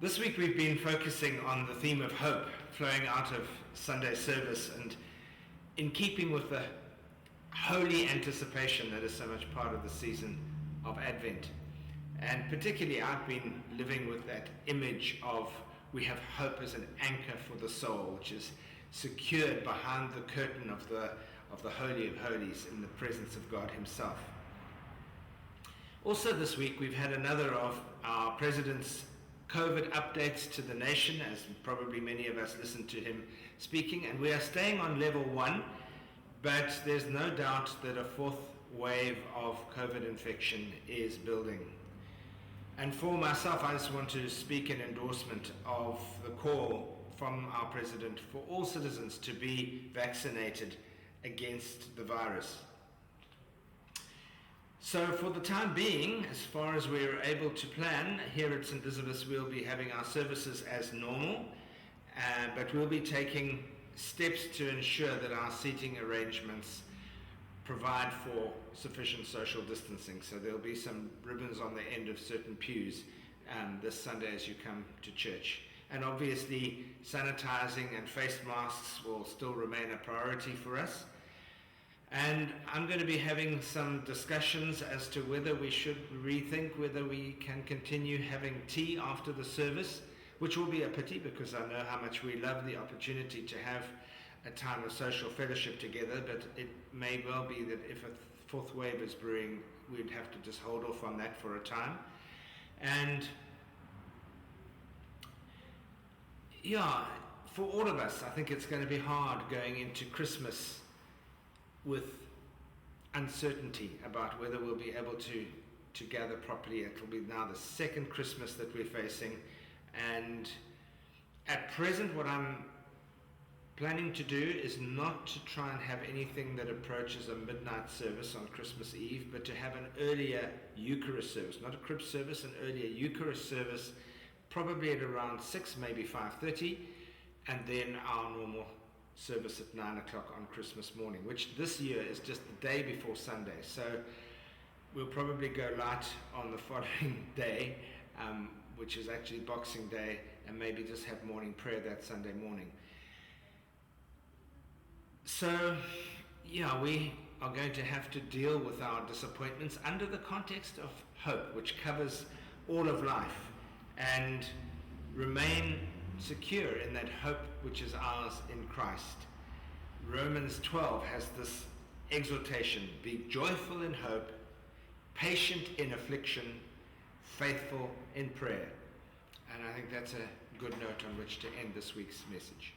This week we've been focusing on the theme of hope flowing out of Sunday service, and in keeping with the holy anticipation that is so much part of the season of Advent. And particularly I've been living with that image of we have hope as an anchor for the soul, which is secured behind the curtain of the Holy of Holies in the presence of God himself. Also this week we've had another of our President's COVID updates to the nation, as probably many of us listened to him speaking, and we are staying on level 1, but there's no doubt that a fourth wave of COVID infection is building. And for myself, I just want to speak in endorsement of the call from our President for all citizens to be vaccinated against the virus. So for the time being, as far as we're able to plan, here at St. Elizabeth's we'll be having our services as normal, but we'll be taking steps to ensure that our seating arrangements provide for sufficient social distancing. So there'll be some ribbons on the end of certain pews this Sunday as you come to church. And obviously sanitizing and face masks will still remain a priority for us. And I'm going to be having some discussions as to whether we should rethink whether we can continue having tea after the service, which will be a pity because I know how much we love the opportunity to have a time of social fellowship together, but it may well be that if a fourth wave is brewing, we'd have to just hold off on that for a time. And yeah, for all of us, I think it's going to be hard going into Christmas with uncertainty about whether we'll be able to gather properly. It will be now the second Christmas that we're facing, and at present what I'm planning to do is not to try and have anything that approaches a midnight service on Christmas Eve, but to have an earlier Eucharist service, not a crib service, an earlier Eucharist service, probably at around 6, maybe 5:30, and then our normal service at 9 o'clock on Christmas morning, which this year is just the day before Sunday. So we'll probably go light on the following day, which is actually Boxing Day, and maybe just have morning prayer that Sunday morning. So, yeah, we are going to have to deal with our disappointments under the context of hope, which covers all of life, and remain secure in that hope which is ours in Christ. Romans 12 has this exhortation: be joyful in hope, patient in affliction, faithful in prayer. And I think that's a good note on which to end this week's message.